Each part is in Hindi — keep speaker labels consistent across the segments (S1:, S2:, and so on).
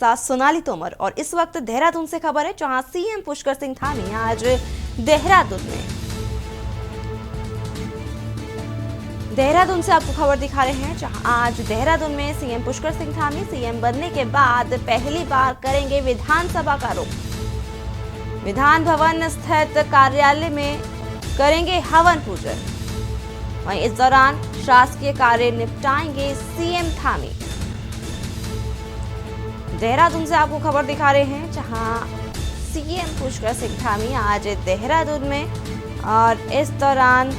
S1: साथ सोनाली तोमर। और इस वक्त देहरादून से खबर है, जहां सीएम पुष्कर सिंह धामी आज देहरादून से आपको खबर दिखा रहे हैं, जहां आज देहरादून में सीएम पुष्कर सिंह धामी सीएम बनने के बाद पहली बार करेंगे विधानसभा का रुख। विधान भवन स्थित कार्यालय में करेंगे हवन पूजन। वहीं इस दौरान शासकीय कार्य निपटाएंगे सीएम धामी। देहरादून से आपको खबर दिखा रहे हैं, जहां सीएम पुष्कर सिंह धामी आज देहरादून में, और इस दौरान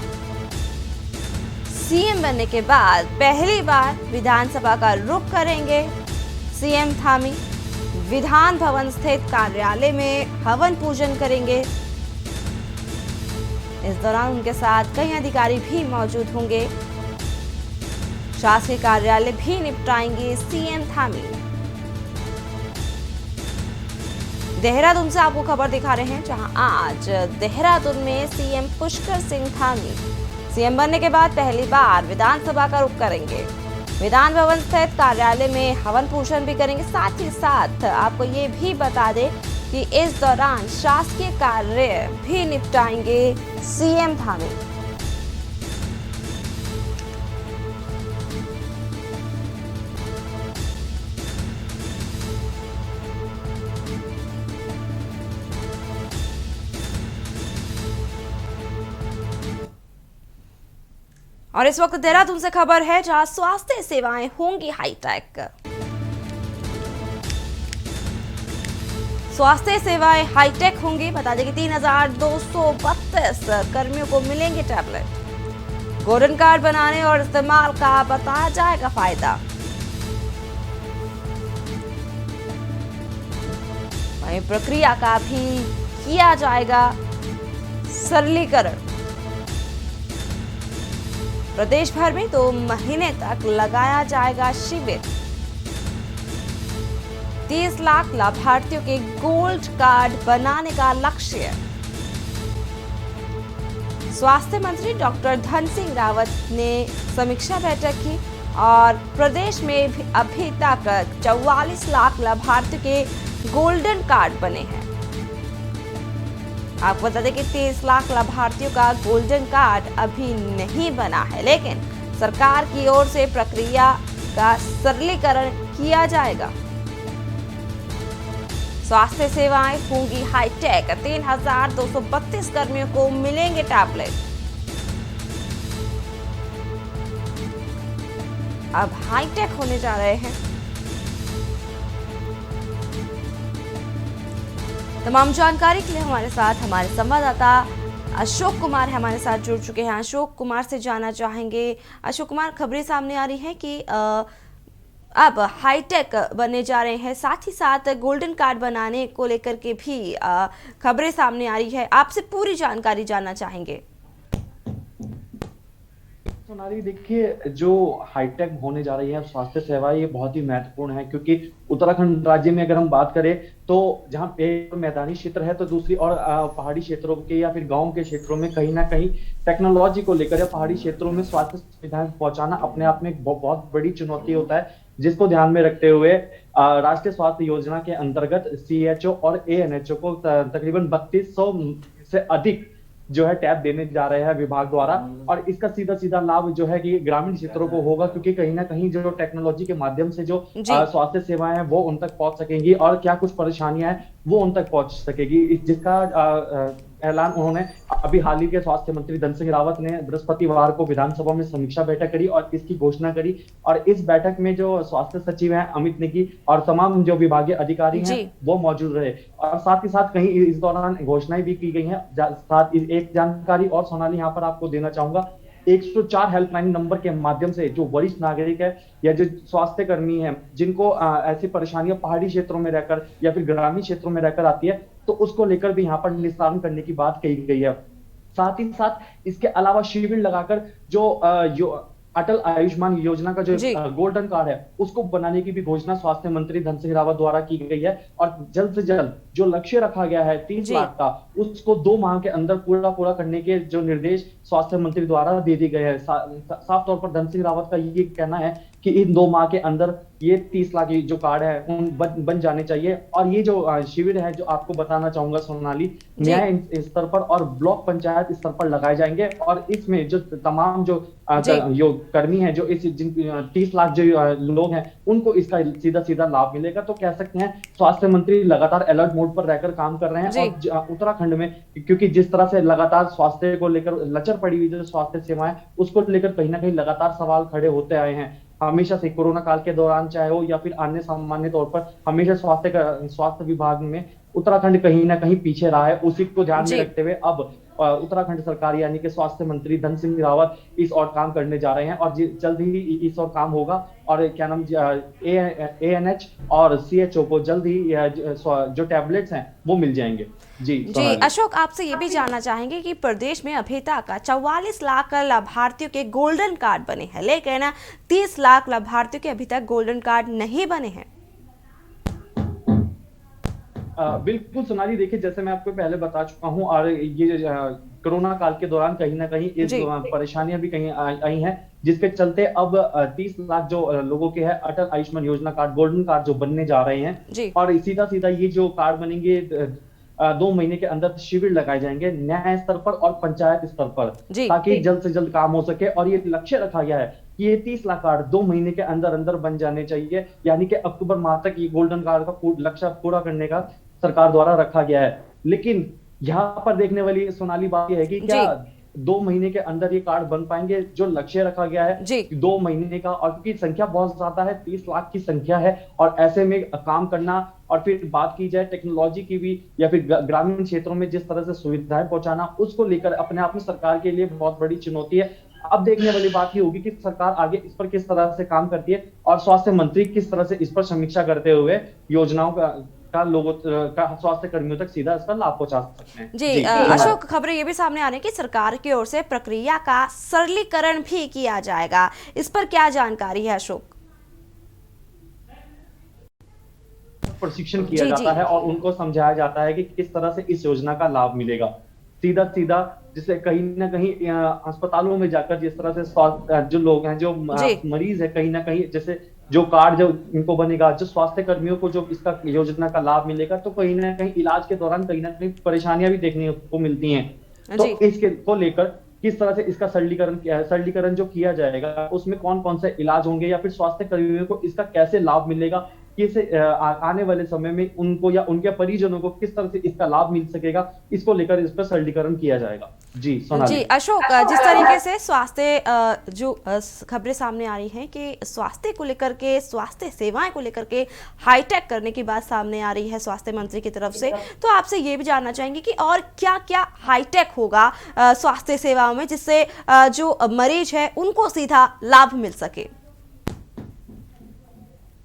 S1: सीएम बनने के बाद पहली बार विधानसभा का रुख करेंगे सीएम धामी। विधान भवन स्थित कार्यालय में हवन पूजन करेंगे। इस दौरान उनके साथ कई अधिकारी भी मौजूद होंगे। शासकीय कार्यालय भी निपटाएंगे सीएम धामी। देहरादून से आपको खबर दिखा रहे हैं, जहां आज देहरादून में सीएम पुष्कर सिंह धामी सीएम बनने के बाद पहली बार विधानसभा का रुख करेंगे। विधान भवन स्थित कार्यालय में हवन पूजन भी करेंगे। साथ ही साथ आपको ये भी बता दें कि इस दौरान शासकीय कार्य भी निपटाएंगे सीएम धामी। और इस वक्त देहरादून से खबर है, जहां स्वास्थ्य सेवाएं होंगी हाईटेक। स्वास्थ्य सेवाएं हाईटेक होंगी। बता दें कि 3,232 कर्मियों को मिलेंगे टैबलेट। गोल्डन कार्ड बनाने और इस्तेमाल का बताया जाएगा फायदा। वहीं प्रक्रिया का भी किया जाएगा सरलीकरण। प्रदेश भर में 2 महीने तक लगाया जाएगा शिविर। 30 लाख लाभार्थियों के गोल्ड कार्ड बनाने का लक्ष्य। स्वास्थ्य मंत्री डॉक्टर धन सिंह रावत ने समीक्षा बैठक की, और प्रदेश में भी अभी तक 44 लाख लाभार्थियों के गोल्डन कार्ड बने हैं। आपको बता दें कि 30 लाख लाभार्थियों का गोल्डन कार्ड अभी नहीं बना है, लेकिन सरकार की ओर से प्रक्रिया का सरलीकरण किया जाएगा। स्वास्थ्य सेवाएं होंगी हाईटेक। 3,232 कर्मियों को मिलेंगे टैबलेट। अब हाईटेक होने जा रहे हैं। तमाम जानकारी के लिए हमारे साथ हमारे संवाददाता अशोक कुमार हमारे साथ जुड़ चुके हैं। अशोक कुमार से जानना चाहेंगे। अशोक कुमार, खबरें सामने आ रही हैं कि अब हाईटेक बनने जा रहे हैं, साथ ही साथ गोल्डन कार्ड बनाने को लेकर के भी खबरें सामने आ रही है। आपसे पूरी जानकारी जानना चाहेंगे।
S2: सोनाली, देखिए, जो हाईटेक होने जा रही है स्वास्थ्य सेवा, ये बहुत ही महत्वपूर्ण है, क्योंकि उत्तराखंड राज्य में अगर हम बात करें तो जहां एक मैदानी क्षेत्र है, तो दूसरी और पहाड़ी क्षेत्रों के या फिर गांव के क्षेत्रों में कहीं ना कहीं टेक्नोलॉजी को लेकर या पहाड़ी क्षेत्रों में स्वास्थ्य सुविधाएं पहुंचाना अपने आप में एक बहुत बड़ी चुनौती होता है, जिसको ध्यान में रखते हुए राष्ट्रीय स्वास्थ्य योजना के अंतर्गत CHO और ANHO को तकरीबन 3200 से अधिक जो है टैब देने जा रहे हैं विभाग द्वारा। और इसका सीधा सीधा लाभ जो है कि ग्रामीण क्षेत्रों को होगा, क्योंकि कहीं ना कहीं जो टेक्नोलॉजी के माध्यम से जो स्वास्थ्य सेवाएं हैं वो उन तक पहुंच सकेंगी, और क्या कुछ परेशानियां हैं वो उन तक पहुंच सकेगी, जिसका ऐलान उन्होंने अभी हाल ही के स्वास्थ्य मंत्री धन सिंह रावत ने बृहस्पतिवार को विधानसभा में समीक्षा बैठक करी और इसकी घोषणा करी। और इस बैठक में जो स्वास्थ्य सचिव हैं अमित नेगी और तमाम जो विभागीय अधिकारी हैं वो मौजूद रहे, और साथ ही साथ कहीं इस दौरान घोषणाएं भी की गई हैं। साथ एक जानकारी और सोनाली यहाँ पर आपको देना चाहूंगा, 104 हेल्पलाइन नंबर के माध्यम से जो वरिष्ठ नागरिक है या जो स्वास्थ्य कर्मी हैं, जिनको ऐसी परेशानियां पहाड़ी क्षेत्रों में रहकर या फिर ग्रामीण क्षेत्रों में रहकर आती है, तो उसको लेकर भी यहाँ पर निस्तारण करने की बात कही गई है। साथ ही साथ इसके अलावा शिविर लगाकर जो अटल आयुष्मान योजना का जो गोल्डन कार्ड है उसको बनाने की भी घोषणा स्वास्थ्य मंत्री धन सिंह रावत द्वारा की गई है। और जल्द से जल्द जो लक्ष्य रखा गया है 30 लाख का, उसको 2 माह के अंदर पूरा करने के जो निर्देश स्वास्थ्य मंत्री द्वारा दे दिए गए हैं। साफ तौर पर धन सिंह रावत का ये कहना है कि इन 2 माह के अंदर ये 30 लाख जो कार्ड है उन बन जाने चाहिए। और ये जो शिविर है, जो आपको बताना चाहूंगा सोनाली,
S1: जी
S2: न्याय स्तर पर और ब्लॉक पंचायत स्तर पर लगाए जाएंगे। और इसमें जो तमाम जो
S1: जी
S2: जो कर्मी है, जो इस जिन 30 लाख जो लोग हैं, उनको इसका सीधा सीधा लाभ मिलेगा। तो कह सकते हैं स्वास्थ्य मंत्री लगातार अलर्ट मोड पर रहकर काम कर रहे हैं।
S1: जी
S2: और उत्तराखंड में, क्योंकि जिस तरह से लगातार स्वास्थ्य को लेकर लचर पड़ी हुई जो स्वास्थ्य सेवाएं, उसको लेकर कहीं ना कहीं लगातार सवाल खड़े होते आए हैं हमेशा से। कोरोना काल के दौरान चाहे हो या फिर अन्य सामान्य तौर पर, हमेशा स्वास्थ्य विभाग में उत्तराखंड कहीं ना कहीं पीछे रहा है। उसी को ध्यान में
S1: जी
S2: रखते हुए अब उत्तराखंड सरकार यानी कि स्वास्थ्य मंत्री धन सिंह रावत इस और काम करने जा रहे हैं। और जल्द ही इस और काम होगा। और क्या नाम, ANH और CHO को जल्द ही जो टैबलेट्स हैं वो मिल जाएंगे। जी
S1: जी
S2: सोनाली।
S1: अशोक, आपसे ये भी जानना चाहेंगे कि प्रदेश में अभी तक 44 लाख लाभार्थियों के गोल्डन कार्ड बने हैं, लेकिन 30 लाख लाभार्थियों के अभी तक गोल्डन कार्ड नहीं बने हैं।
S2: बिल्कुल सोनाली, देखिए जैसे मैं आपको पहले बता चुका हूं, और ये कोरोना काल के दौरान कहीं ना कहीं इस
S1: जी
S2: परेशानियां भी कहीं आई हैं, जिसके चलते अब 30 लाख जो लोगों के हैं अटल आयुष्मान योजना कार्ड, गोल्डन कार्ड जो बनने जा रहे हैं।
S1: जी
S2: और सीधा सीधा ये जो कार्ड बनेंगे 2 महीने के अंदर शिविर लगाए जाएंगे न्याय स्तर पर और पंचायत स्तर पर,
S1: जी
S2: ताकि जल्द से जल्द काम हो सके। और ये लक्ष्य रखा गया है कि ये 30 लाख कार्ड 2 महीने के अंदर अंदर बन जाने चाहिए, यानी कि अक्टूबर माह तक ये गोल्डन कार्ड का लक्ष्य पूरा करने का सरकार द्वारा रखा गया है। लेकिन यहाँ पर देखने वाली सोनाली बात यह है कि क्या
S1: जी
S2: 2 महीने के अंदर ये कार्ड बन पाएंगे जो लक्ष्य रखा गया है
S1: जी
S2: 2 महीने का। और क्योंकि संख्या बहुत ज्यादा है, 30 लाख की संख्या है, और ऐसे में काम करना। और फिर बात की जाए टेक्नोलॉजी की भी, या फिर ग्रामीण क्षेत्रों में जिस तरह से सुविधाएं पहुंचाना, उसको लेकर अपने आप में सरकार के लिए बहुत बड़ी चुनौती है। अब देखने वाली बात ये होगी कि सरकार आगे इस पर किस तरह से काम करती है, और स्वास्थ्य मंत्री किस तरह से इस पर समीक्षा करते हुए योजनाओं का लोगों का स्वास्थ्य कर्मियों तक सीधा इसका लाभ पहुंचा सकते हैं।
S1: जी अशोक, खबरें ये भी सामने आ रही है कि सरकार की ओर से प्रक्रिया का सरलीकरण भी किया जाएगा, इस पर क्या जानकारी है अशोक?
S2: प्रशिक्षण किया
S1: जी जी
S2: जाता है और उनको समझाया जाता है कि किस तरह से इस योजना का लाभ मिलेगा सीधा सीधा। जिससे कहीं ना कहीं अस्पतालों में जाकर जिस तरह से जो लोग हैं, जो
S1: जी
S2: मरीज है, कहीं ना कहीं जैसे जो कार्ड जो इनको बनेगा, जो स्वास्थ्य कर्मियों को जो इसका योजना का लाभ मिलेगा, तो कहीं ना कहीं इलाज के दौरान कहीं ना कहीं परेशानियां भी देखने को मिलती हैं। तो
S1: जी
S2: इसके को लेकर किस तरह से इसका सरलीकरण जो किया जाएगा, उसमें कौन कौन से इलाज होंगे, या फिर स्वास्थ्य कर्मियों को इसका कैसे लाभ मिलेगा, कैसे आने वाले समय में उनको या उनके परिजनों को किस तरह से इसका लाभ मिल सकेगा, इसको लेकर इस पर सरलीकरण किया जाएगा। जी सोनाली।
S1: जी अशोक, जिस तरीके से स्वास्थ्य जो खबरें सामने आ रही हैं कि स्वास्थ्य को लेकर के, स्वास्थ्य सेवाएं को लेकर के हाईटेक करने की बात सामने आ रही है स्वास्थ्य मंत्री की तरफ से, तो आपसे ये भी जानना चाहेंगे कि और क्या क्या हाईटेक होगा स्वास्थ्य सेवाओं में, जिससे जो मरीज है उनको सीधा लाभ मिल सके?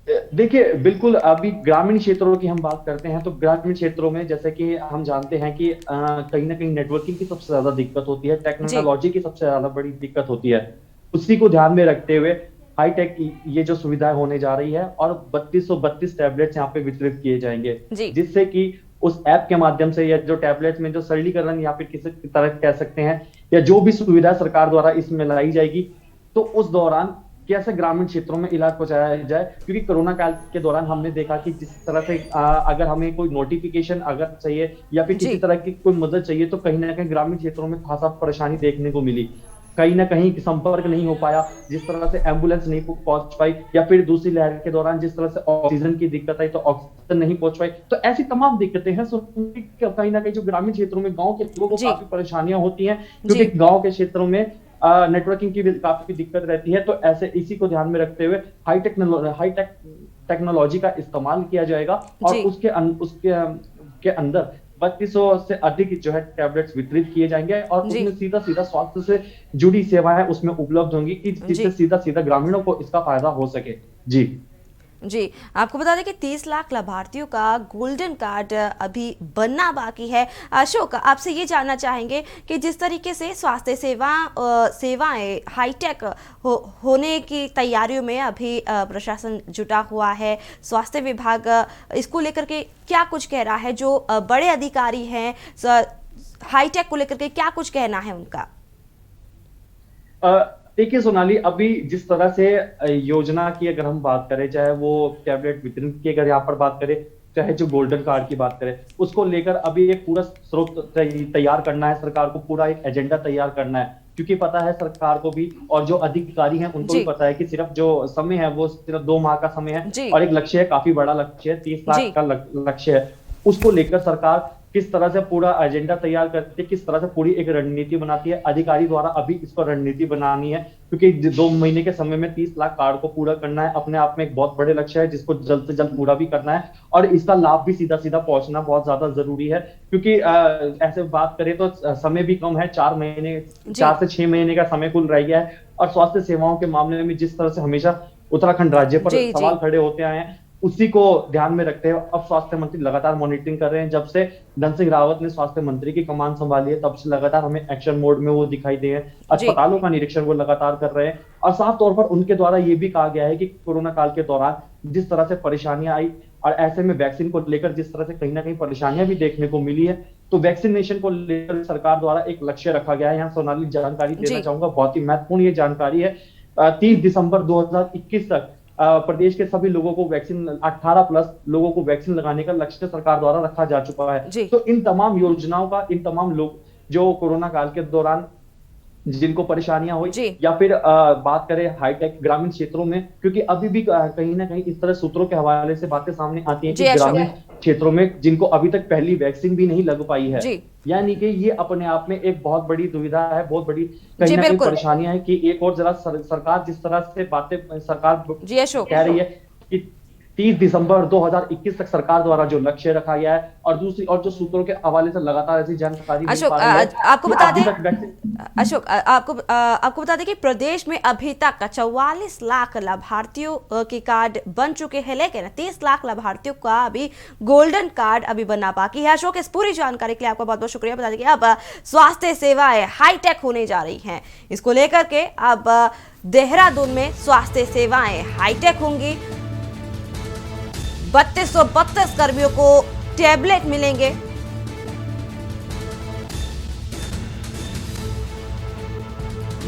S2: देखिए बिल्कुल, अभी ग्रामीण क्षेत्रों की हम बात करते हैं तो ग्रामीण क्षेत्रों में जैसे कि हम जानते हैं कि कहीं ना कहीं नेटवर्किंग की सबसे ज्यादा दिक्कत होती है,
S1: जी
S2: टेक्नोलॉजी की सबसे ज्यादा बड़ी दिक्कत होती है। उसी को ध्यान में रखते हुए हाईटेक ये जो सुविधाएं होने जा रही है, और 3232 टैबलेट्स यहाँ पे वितरित किए जाएंगे,
S1: जी
S2: जिससे कि उस ऐप के माध्यम से, या जो टैबलेट्स में जो सरलीकरण या फिर किसी तरह कह सकते हैं, या जो भी सुविधा सरकार द्वारा इसमें लाई जाएगी, तो उस दौरान कैसे ग्रामीण क्षेत्रों में इलाज पहुंचाया जाए। क्योंकि कोरोना काल के दौरान हमने देखा कि जिस तरह से अगर हमें कोई नोटिफिकेशन अगर चाहिए या फिर किसी
S1: जी
S2: तरह की कोई मदद चाहिए, तो कहीं ना कहीं ग्रामीण क्षेत्रों में खासा परेशानी देखने को मिली। कहीं ना कहीं संपर्क नहीं हो पाया, जिस तरह से एम्बुलेंस नहीं पहुंच पाई, या फिर दूसरी लहर के दौरान जिस तरह से ऑक्सीजन की दिक्कत आई तो ऑक्सीजन नहीं पहुंच पाई। तो ऐसी तमाम दिक्कतें हैं। सो कहीं ना कहीं जो ग्रामीण क्षेत्रों में गाँव के लोगों को
S1: जी
S2: काफी परेशानियां होती हैं,
S1: जी
S2: क्योंकि गाँव के क्षेत्रों में नेटवर्किंग की भी काफी दिक्कत रहती है। तो ऐसे इसी को ध्यान में रखते हुए हाईटेक टेक्नोलॉजी का इस्तेमाल किया जाएगा, और
S1: जी
S2: के अंदर 3200 से अधिक जो है टैबलेट्स वितरित किए जाएंगे, और
S1: जी
S2: उसमें सीधा सीधा स्वास्थ्य से जुड़ी सेवाएं उसमें उपलब्ध होंगी, कि जिससे
S1: जी
S2: सीधा सीधा ग्रामीणों को इसका फायदा हो सके। जी
S1: जी आपको बता दें कि 30 लाख लाभार्थियों का गोल्डन कार्ड अभी बनना बाकी है। अशोक, आपसे ये जानना चाहेंगे कि जिस तरीके से स्वास्थ्य सेवाएं हाईटेक होने की तैयारियों में अभी प्रशासन जुटा हुआ है, स्वास्थ्य विभाग इसको लेकर के क्या कुछ कह रहा है, जो बड़े अधिकारी हैं हाईटेक को लेकर के क्या कुछ कहना है उनका?
S2: देखिए सोनाली, अभी जिस तरह से योजना की अगर हम बात करें, चाहे वो टैबलेट वितरण की अगर यहाँ पर बात करें, चाहे जो गोल्डन कार्ड की बात करें, उसको लेकर अभी एक पूरा स्रोत तैयार करना है सरकार को, पूरा एक एजेंडा तैयार करना है। क्योंकि पता है सरकार को भी और जो अधिकारी हैं उनको भी
S1: जी
S2: पता है कि सिर्फ जो समय है वो सिर्फ 2 माह का समय है,
S1: जी
S2: और एक लक्ष्य है, काफी बड़ा लक्ष्य है, 30
S1: जी
S2: लाख का लक्ष्य है। उसको लेकर सरकार किस तरह से पूरा एजेंडा तैयार करती है, किस तरह से पूरी एक रणनीति बनाती है, अधिकारी द्वारा अभी इस पर रणनीति बनानी है। क्योंकि 2 महीने के समय में 30 लाख कार्ड को पूरा करना है, अपने आप में एक बहुत बड़े लक्ष्य है, जिसको जल्द से जल्द पूरा भी करना है। और इसका लाभ भी सीधा सीधा पहुंचना बहुत ज्यादा जरूरी है। क्योंकि ऐसे बात करें तो समय भी कम है, 4 महीने,
S1: जी
S2: 4 से 6 महीने का समय कुल रह गया है। और स्वास्थ्य सेवाओं के मामले में जिस तरह से हमेशा उत्तराखंड राज्य पर
S1: जी जी
S2: सवाल खड़े होते आए हैं, उसी को ध्यान में रखते हुए अब स्वास्थ्य मंत्री लगातार मॉनिटरिंग कर रहे हैं। जब से धन सिंह रावत ने स्वास्थ्य मंत्री की कमान संभाली है, तब से लगातार हमें एक्शन मोड में वो दिखाई दे हैं।
S1: जी
S2: अस्पतालों का निरीक्षण वो लगातार कर रहे हैं। और साफ तौर पर उनके द्वारा ये भी कहा गया है कि कोरोना काल के दौरान जिस तरह से परेशानियां आई, और ऐसे में वैक्सीन को लेकर जिस तरह से कहीं ना कहीं परेशानियां भी देखने को मिली है, तो वैक्सीनेशन को लेकर सरकार द्वारा एक लक्ष्य रखा गया है। यहाँ सोनाली जानकारी देना
S1: जी
S2: चाहूंगा, बहुत ही महत्वपूर्ण ये जानकारी है। 30 दिसंबर 2021 तक प्रदेश के सभी लोगों को वैक्सीन, 18+ लोगों को वैक्सीन लगाने का लक्ष्य सरकार द्वारा रखा जा चुका है।
S1: जी
S2: तो इन तमाम योजनाओं का, इन तमाम लोग जो कोरोना काल के दौरान जिनको परेशानियां हुई,
S1: जी
S2: या फिर बात करें हाईटेक ग्रामीण क्षेत्रों में, क्योंकि अभी भी कहीं ना कहीं इस तरह सूत्रों के हवाले से बातें सामने आती हैं
S1: जी
S2: कि
S1: अशोक
S2: ग्रामीण क्षेत्रों में जिनको अभी तक पहली वैक्सीन भी नहीं लग पाई है,
S1: जी
S2: यानी कि ये अपने आप में एक बहुत बड़ी दुविधा है, बहुत बड़ी कहीं
S1: जी
S2: ना कहीं
S1: बिल्कुल
S2: परेशानियां है। कि एक और जरा सरकार जिस तरह से बातें सरकार
S1: जी अशोक
S2: कह रही है कि 30 दिसंबर 2021 तक सरकार द्वारा जो लक्ष्य रखा गया है, और दूसरी और जो सूत्रों के हवाले से लगातार ऐसी जानकारी मिल
S1: अशोक
S2: पा रही है
S1: आपको
S2: कि
S1: बता
S2: अभी
S1: दें
S2: तक वैक्सीन।
S1: अशोक आपको बता दें कि प्रदेश में अभी तक 44 लाख लाभार्थियों के कार्ड बन चुके हैं, लेकिन 30 लाख लाभार्थियों का अभी गोल्डन कार्ड अभी बनना बाकी है। अशोक, इस पूरी जानकारी के लिए आपका बहुत बहुत शुक्रिया। बता दें कि अब स्वास्थ्य सेवाएं हाईटेक होने जा रही हैं, इसको लेकर के अब देहरादून में स्वास्थ्य सेवाएं हाईटेक होंगी। 3232 कर्मियों को टैबलेट मिलेंगे।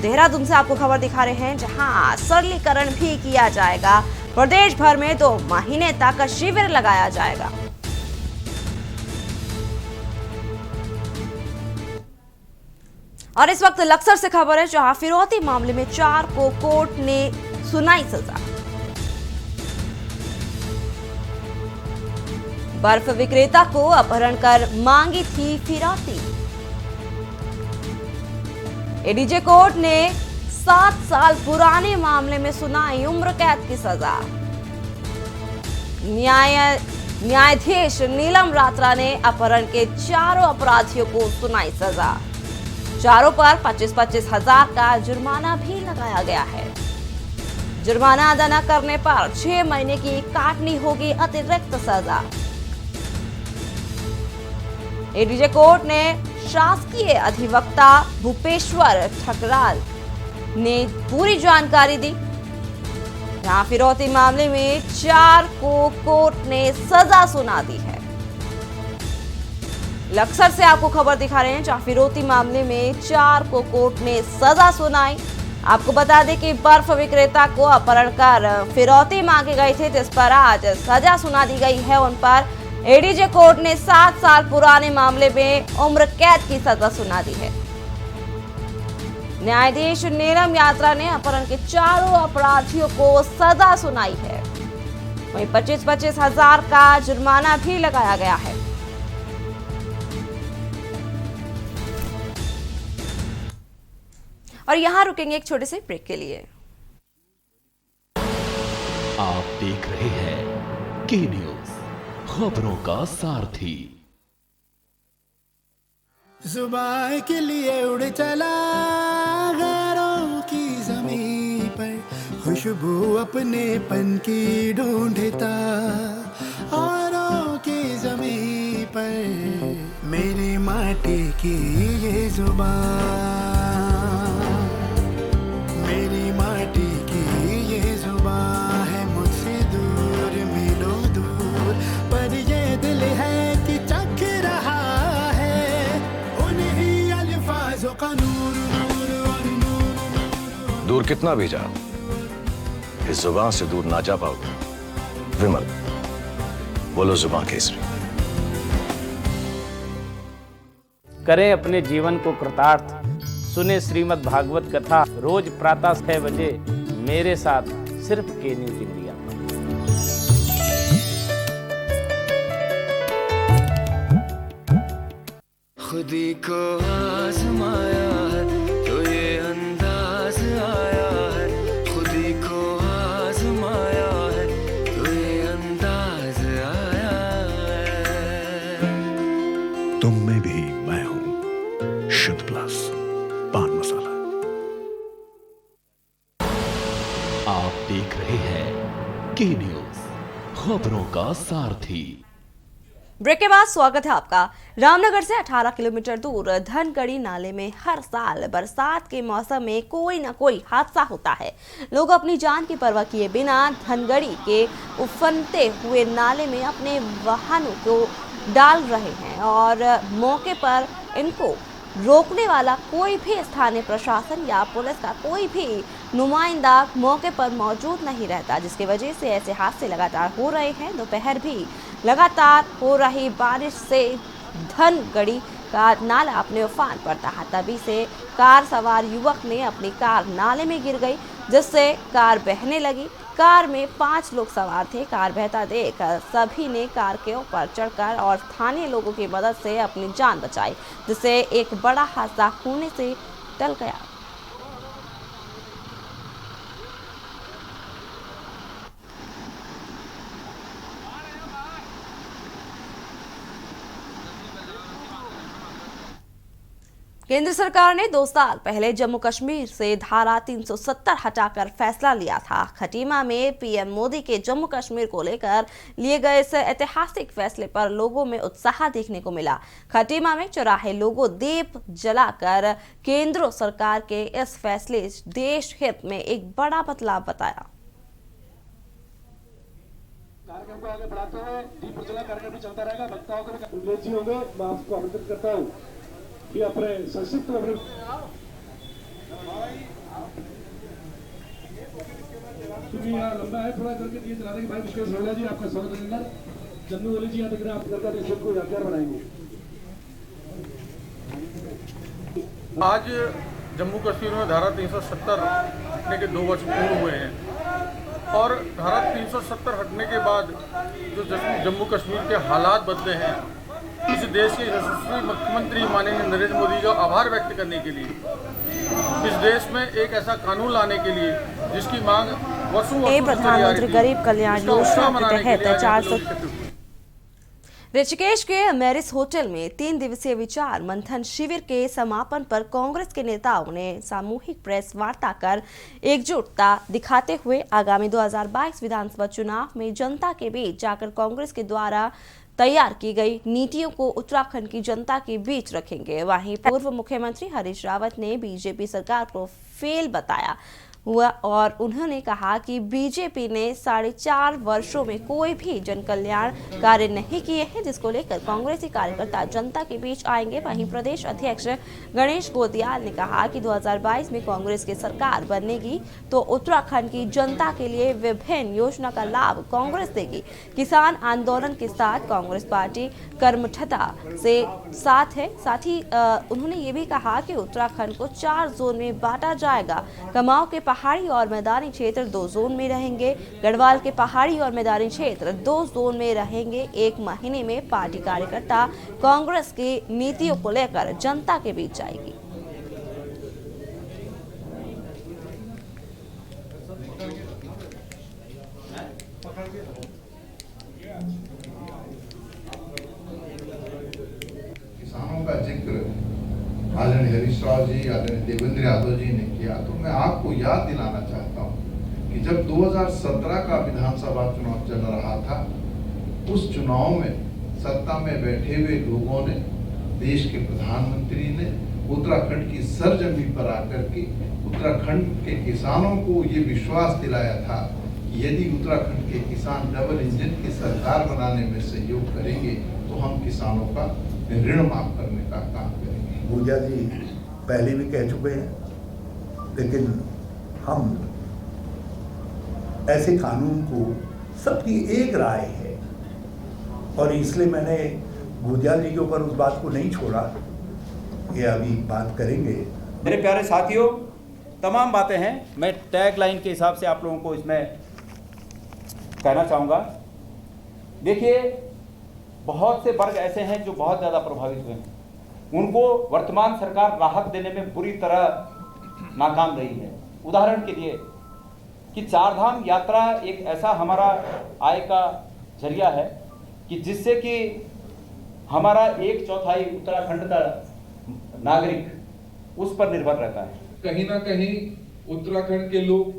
S1: देहरादून से आपको खबर दिखा रहे हैं, जहां सरलीकरण भी किया जाएगा। प्रदेश भर में 2 महीने तक शिविर लगाया जाएगा। और इस वक्त लक्सर से खबर है, जहां फिरौती मामले में 4 को कोर्ट ने सुनाई सजा। बर्फ विक्रेता को अपहरण कर मांगी थी फिरौती। एडीजे कोर्ट ने 7 साल पुराने मामले में सुनाई उम्र कैद की सजा। न्यायाधीश नीलम रात्रा ने अपहरण के 4 अपराधियों को सुनाई सजा। चारों पर 25-25 हजार का जुर्माना भी लगाया गया है। जुर्माना अदा न करने पर 6 महीने की काटनी होगी अतिरिक्त सजा। एडीजे कोर्ट ने शासकीय अधिवक्ता भूपेश्वर ठकराल ने पूरी जानकारी दी। जहां फिरौती मामले में 4 को कोर्ट ने सजा सुना दी है। लक्सर से आपको खबर दिखा रहे हैं, जहां फिरौती मामले में 4 को कोर्ट ने सजा सुनाई। आपको बता दें कि बर्फ विक्रेता को अपहरण कर फिरौती मांगे गए थे, जिस पर आज सजा सुना दी गई है उन पर। एडीजे कोर्ट ने 7 साल पुराने मामले में उम्र कैद की सजा सुना दी है। न्यायाधीश नीलम यात्रा ने अपहरण के 4 अपराधियों को सजा सुनाई है। वहीं 25-25 हजार का जुर्माना भी लगाया गया है। और यहां रुकेंगे एक छोटे से ब्रेक के लिए।
S3: आप देख रहे हैं के न्यूज, खबरों का सारथी।
S4: जुबान के लिए उड़ चला गैरों की ज़मीं पर, खुशबू अपने पन की ढूंढता औरों की ज़मीं पर। मेरी माटी की ये जुबान, मेरी माटी की ये जुबान है मुझसे दूर मीलों दूर, पर ये दिल है कि चख रहा है उन्हीं अल्फाजों का नूर नूर और नूर।
S5: दूर कितना भी जाओ, इस जुबान से दूर ना जा पाओगे। विमल, बोलो जुबान केसरी।
S6: करें अपने जीवन को कृतार्थ, सुने श्रीमद् भागवत कथा रोज प्रातः 6 बजे मेरे साथ सिर्फ के न्यूज इंडिया पर।
S4: खुदी को आजमाया है तो ये अंदाज आया है, खुदी को आजमाया है तो ये अंदाज आया है।
S3: तुम में भी मैं हूं, शुद्ध प्लस पान मसाला। आप देख रहे हैं के न्यूज, खबरों का सारथी।
S1: ब्रेक के बाद स्वागत है आपका। रामनगर से 18 किलोमीटर दूर धनगढ़ी नाले में हर साल बरसात के मौसम में कोई ना कोई हादसा होता है। लोग अपनी जान की परवाह किए बिना धनगढ़ी के उफनते हुए नाले में अपने वाहनों को डाल रहे हैं और मौके पर इनको रोकने वाला कोई भी स्थानीय प्रशासन या पुलिस का कोई भी नुमाइंदा मौके पर मौजूद नहीं रहता, जिसकी वजह से ऐसे हादसे लगातार हो रहे हैं। दोपहर भी लगातार हो रही बारिश से धनगढ़ी का नाला अपने उफान पर था। तभी से कार सवार युवक ने अपनी कार नाले में गिर गई, जिससे कार बहने लगी। कार में 5 लोग सवार थे। कार बहता देख सभी ने कार के ऊपर चढ़कर और स्थानीय लोगों की मदद से अपनी जान बचाई, जिससे एक बड़ा हादसा होने से टल गया। केंद्र सरकार ने 2 साल पहले जम्मू कश्मीर से धारा 370 हटाकर फैसला लिया था। खटीमा में पीएम मोदी के जम्मू कश्मीर को लेकर लिए गए इस ऐतिहासिक फैसले पर लोगों में उत्साह देखने को मिला। खटीमा में चौराहे लोगों दीप जलाकर केंद्र सरकार के इस फैसले देश हित में एक बड़ा बदलाव बताया।
S7: कार्यक्रम को आगे बढ़ाते हुए दीप प्रज्वलन कार्यक्रम भी चलता रहेगा। वक्ताओं को भी होंगे। मैं आपको आमंत्रित करता हूँ कि अपने संक्षिप्त क्योंकि यहाँ लंबा है थोड़ा करके दिए जला देंगे। भाई मुश्किल सोला जी आपका स्वागत है अंदर। जम्मू वाली जी यहाँ तक आप करता देश को यादगार बनाएंगे।
S8: आज जम्मू कश्मीर में धारा 370 हटने के 2 वर्ष पूर्ण हुए हैं और धारा 370 हटने के बाद जो जम्मू कश्मीर के हालात बदले हैं, इस देश के यशस्वी मुख्यमंत्री माननीय नरेंद्र मोदी का आभार व्यक्त करने के लिए, इस देश में एक ऐसा कानून लाने के लिए जिसकी मांग वर्षों
S1: प्रधानमंत्री गरीब कल्याण योजना के तहत 400 ऋषिकेश के मेरिस होटल में 3 दिवसीय विचार मंथन शिविर के समापन पर कांग्रेस के नेताओं ने सामूहिक प्रेस वार्ता कर एकजुटता दिखाते हुए आगामी 2022 विधानसभा चुनाव में जनता के बीच जाकर कांग्रेस के द्वारा तैयार की गई नीतियों को उत्तराखंड की जनता के बीच रखेंगे। वहीं पूर्व मुख्यमंत्री हरीश रावत ने बीजेपी सरकार को फेल बताया हुआ और उन्होंने कहा कि बीजेपी ने 4.5 वर्षों में कोई भी जन कल्याण कार्य नहीं किए हैं, जिसको लेकर कांग्रेसी कार्यकर्ता जनता के बीच आएंगे। वहीं प्रदेश अध्यक्ष गणेश गोदियाल ने कहा कि 2022 में कांग्रेस की सरकार बनेगी तो उत्तराखंड की जनता के लिए विभिन्न योजना का लाभ कांग्रेस देगी। किसान आंदोलन के साथ कांग्रेस पार्टी कर्मठता से साथ है। साथ ही उन्होंने ये भी कहा कि उत्तराखंड को 4 जोन में बांटा जाएगा। कुमाऊं के पहाड़ी और मैदानी क्षेत्र 2 जोन में रहेंगे। गढ़वाल के पहाड़ी और मैदानी क्षेत्र 2 जोन में रहेंगे। 1 महीने में पार्टी कार्यकर्ता कांग्रेस की नीतियों को लेकर जनता के बीच जाएगी।
S9: किसानों का जिक्र आदरणीय हरीश राव जी, आदरणीय देवेंद्र यादव जी ने किया, तो मैं आपको याद दिलाना चाहता हूं कि जब 2017 का विधानसभा चुनाव चल रहा था, उस चुनाव में सत्ता में बैठे हुए लोगों ने, देश के प्रधानमंत्री ने उत्तराखंड की सरजमीन पर आकर के उत्तराखंड के किसानों को ये विश्वास दिलाया था कि यदि उत्तराखंड के किसान डबल इंजन की सरकार बनाने में सहयोग करेंगे तो हम किसानों का ऋण माफ करने का काम करेंगे।
S10: ऊर्जा जी पहले भी कह चुके हैं, लेकिन हम ऐसे कानून को सबकी एक राय है और इसलिए मैंने गुजियाल जी के ऊपर उस बात को नहीं छोड़ा। ये अभी बात करेंगे।
S6: मेरे प्यारे साथियों, तमाम बातें हैं। मैं टैग लाइन के हिसाब से आप लोगों को इसमें कहना चाहूँगा। देखिए, बहुत से वर्ग ऐसे हैं जो बहुत ज़्यादा प्रभावित हुए हैं। उनको वर्तमान सरकार राहत देने में बुरी तरह नाकाम रही है। उदाहरण के लिए कि चारधाम यात्रा एक ऐसा हमारा आय का जरिया है कि जिससे कि हमारा 1/4 उत्तराखंड का नागरिक उस पर निर्भर रहता है।
S8: कहीं ना कहीं उत्तराखंड के लोग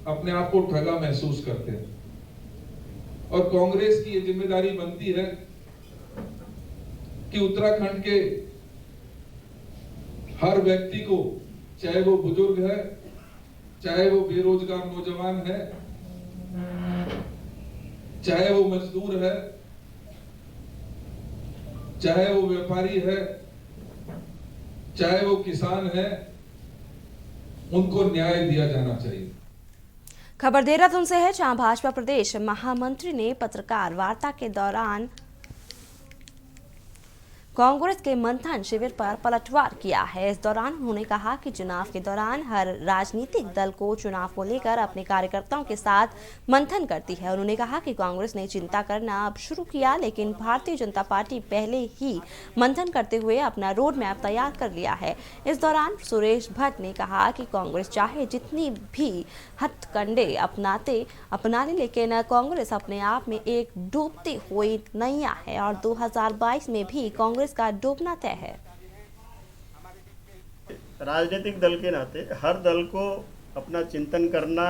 S8: अपने आप को ठगा महसूस करते हैं और कांग्रेस की ये जिम्मेदारी बनती है कि उत्तराखंड के हर व्यक्ति को, चाहे वो बुजुर्ग है, चाहे वो बेरोजगार नौजवान है, चाहे वो मजदूर है, चाहे वो व्यापारी है, चाहे वो किसान है, उनको न्याय दिया जाना चाहिए।
S1: खबर देहरादून से है, जहां भाजपा प्रदेश महामंत्री ने पत्रकार वार्ता के दौरान कांग्रेस के मंथन शिविर पर पलटवार किया है। इस दौरान उन्होंने कहा कि चुनाव के दौरान हर राजनीतिक दल को चुनाव को लेकर अपने कार्यकर्ताओं के साथ मंथन करती है। उन्होंने कहा कि कांग्रेस ने चिंता करना अब शुरू किया, लेकिन भारतीय जनता पार्टी पहले ही मंथन करते हुए अपना रोड मैप तैयार कर लिया है। इस दौरान सुरेश भट्ट ने कहा कि कांग्रेस चाहे जितनी भी हथकंडे अपना ले, लेकिन कांग्रेस अपने आप में एक डूबती हुई नैया है और 2022 में भी कांग्रेस का डूबना तय है।
S11: राजनीतिक दल के नाते हर दल को अपना चिंतन करना,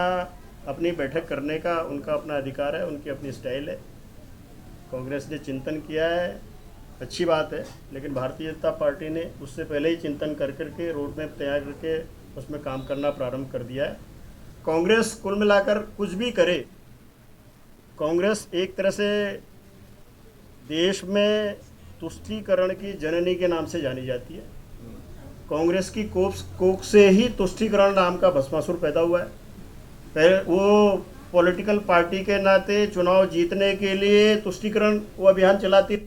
S11: अपनी बैठक करने का उनका अपना अधिकार है, उनकी अपनी स्टाइल है। कांग्रेस ने चिंतन किया है, अच्छी बात है, लेकिन भारतीय जनता पार्टी ने उससे पहले ही चिंतन कर करके रोड मैप तैयार करके उसमें काम करना प्रारंभ कर दिया है। कांग्रेस कुल मिलाकर कुछ भी करे, कांग्रेस एक तरह से देश में तुष्टीकरण की जननी के नाम से जानी जाती है। कांग्रेस की कोख से ही तुष्टीकरण नाम का भस्मासुर पैदा हुआ है। पहले वो पॉलिटिकल पार्टी के नाते चुनाव जीतने के लिए तुष्टीकरण वो अभियान चलाती।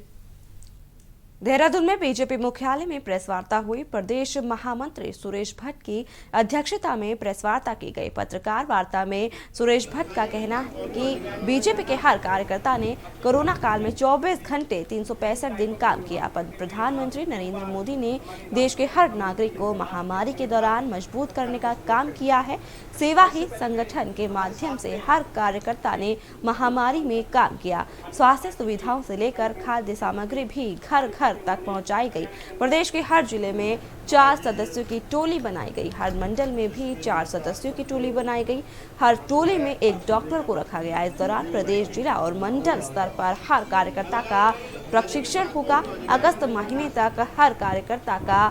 S1: देहरादून में बीजेपी मुख्यालय में प्रेस वार्ता हुई। प्रदेश महामंत्री सुरेश भट्ट की अध्यक्षता में प्रेस वार्ता की गई। पत्रकार वार्ता में सुरेश भट्ट का कहना है कि बीजेपी के हर कार्यकर्ता ने कोरोना काल में 24 घंटे 365 दिन काम किया। प्रधानमंत्री नरेंद्र मोदी ने देश के हर नागरिक को महामारी के दौरान मजबूत करने का काम किया है। सेवा ही संगठन के माध्यम से हर कार्यकर्ता ने महामारी में काम किया। स्वास्थ्य सुविधाओं से लेकर खाद्य सामग्री भी घर घर तक पहुंचाई गई। प्रदेश के हर जिले में 4 सदस्यों की टोली बनाई गई। हर मंडल में भी 4 सदस्यों की टोली बनाई गई। हर टोली में एक डॉक्टर को रखा गया। इस दौरान प्रदेश, जिला और मंडल स्तर पर हर कार्यकर्ता का प्रशिक्षण होगा। अगस्त महीने तक हर कार्यकर्ता का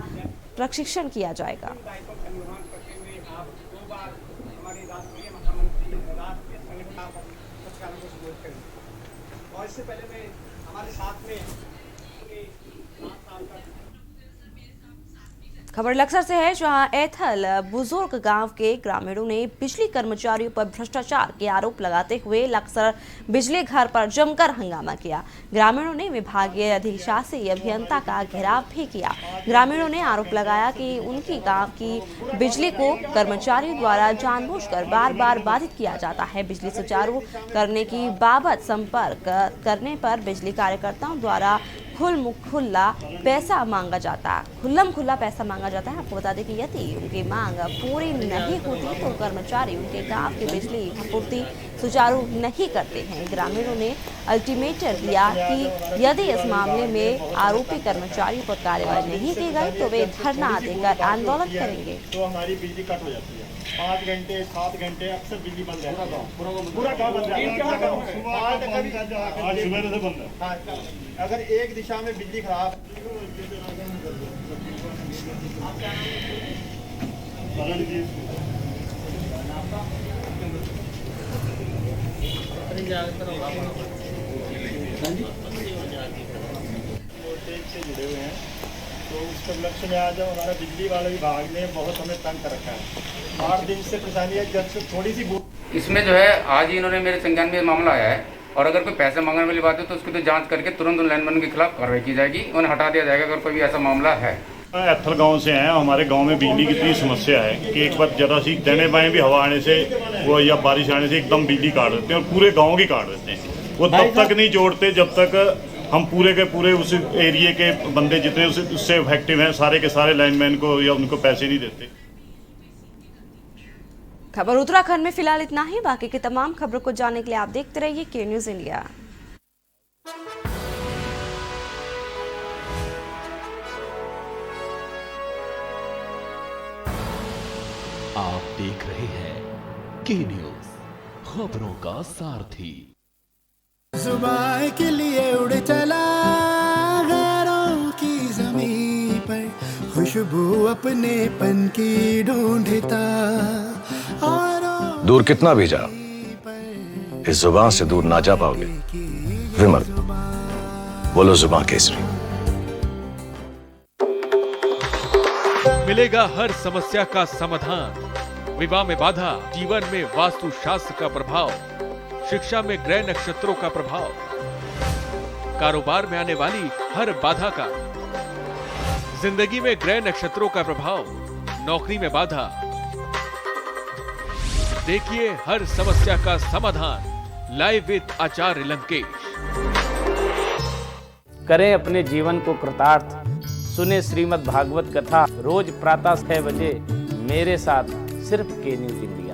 S1: प्रशिक्षण किया जाएगा।
S12: और इससे पहले में हमारे साथ में
S1: खबर लक्सर से है, जहां ऐथल बुजुर्ग गांव के ग्रामीणों ने बिजली कर्मचारियों पर भ्रष्टाचार के आरोप लगाते हुए लक्सर बिजली घर पर जमकर हंगामा किया। ग्रामीणों ने विभागीय अधिशासी अभियंता का घेराव भी किया। ग्रामीणों ने आरोप लगाया कि उनकी गांव की बिजली को कर्मचारियों द्वारा जानबूझकर बार बार बाधित किया जाता है। बिजली सुचारू करने की बाबत संपर्क करने पर बिजली कार्यकर्ताओं द्वारा खुल्ला पैसा मांगा जाता है। आपको बता दें कि यदि उनकी मांग पूरी नहीं होती तो कर्मचारी उनके गांव की बिजली आपूर्ति सुचारू नहीं करते हैं। ग्रामीणों ने अल्टीमेटम दिया कि यदि इस मामले में आरोपी कर्मचारियों पर कार्रवाई नहीं की गई तो वे धरना देकर आंदोलन करेंगे।
S11: तो हमारी बिजली कट हो जाती है। 5 घंटे 7 घंटे अक्सर बिजली बंद है। पूरा गाँव बंद है। अगर एक दिशा में बिजली खराब से जुड़े हुए हैं तो उसके लक्ष्य में आज हमारा बिजली वाले विभाग ने बहुत हमें तंग कर रखा है। 8 दिन से परेशानी है, जब से थोड़ी सी
S13: इसमें जो है आज ही इन्होंने मेरे संज्ञान में मामला आया है और अगर कोई पैसे मांगने वाली बात है तो उसकी तो जांच करके तुरंत उन लाइनमैन के खिलाफ कार्रवाई की जाएगी, उन्हें हटा दिया जाएगा अगर कोई भी ऐसा मामला है।
S11: एथल गांव से हैं। हमारे गांव में बिजली की इतनी समस्या है कि एक बार जरा सी देने बाएं भी हवा आने से वो या बारिश आने से एकदम बिजली काट देते हैं और पूरे गांव की काट देते हैं। वो तब तक नहीं जोड़ते जब तक हम पूरे के पूरे उस एरिया के बंदे जितने उससे इफेक्टिव हैं सारे के सारे लाइनमैन को या उनको पैसे नहीं देते।
S1: खबर उत्तराखंड में फिलहाल इतना ही। बाकी की तमाम खबरों को जानने के लिए आप देखते रहिए के न्यूज़ इंडिया।
S3: आप देख रहे हैं के न्यूज़, खबरों का सारथी।
S4: जुबान के लिए उड़ चला गैरों की ज़मीं पर, खुशबू अपने पन की ढूंढता और
S5: दूर कितना भी जाओ, इस जुबान से दूर ना जा पाओगे। विमल, बोलो जुबान केसरी।
S14: मिलेगा हर समस्या का समाधान। विवाह में बाधा, जीवन में वास्तु शास्त्र का प्रभाव, शिक्षा में ग्रह नक्षत्रों का प्रभाव, कारोबार में आने वाली हर बाधा का, जिंदगी में ग्रह नक्षत्रों का प्रभाव, नौकरी में बाधा। देखिए हर समस्या का समाधान लाइव विद आचार्य लंकेश।
S15: करें अपने जीवन को कृतार्थ, सुने श्रीमद् भागवत कथा रोज प्रातः 6 बजे मेरे साथ सिर्फ के न्यूज़ इंडिया।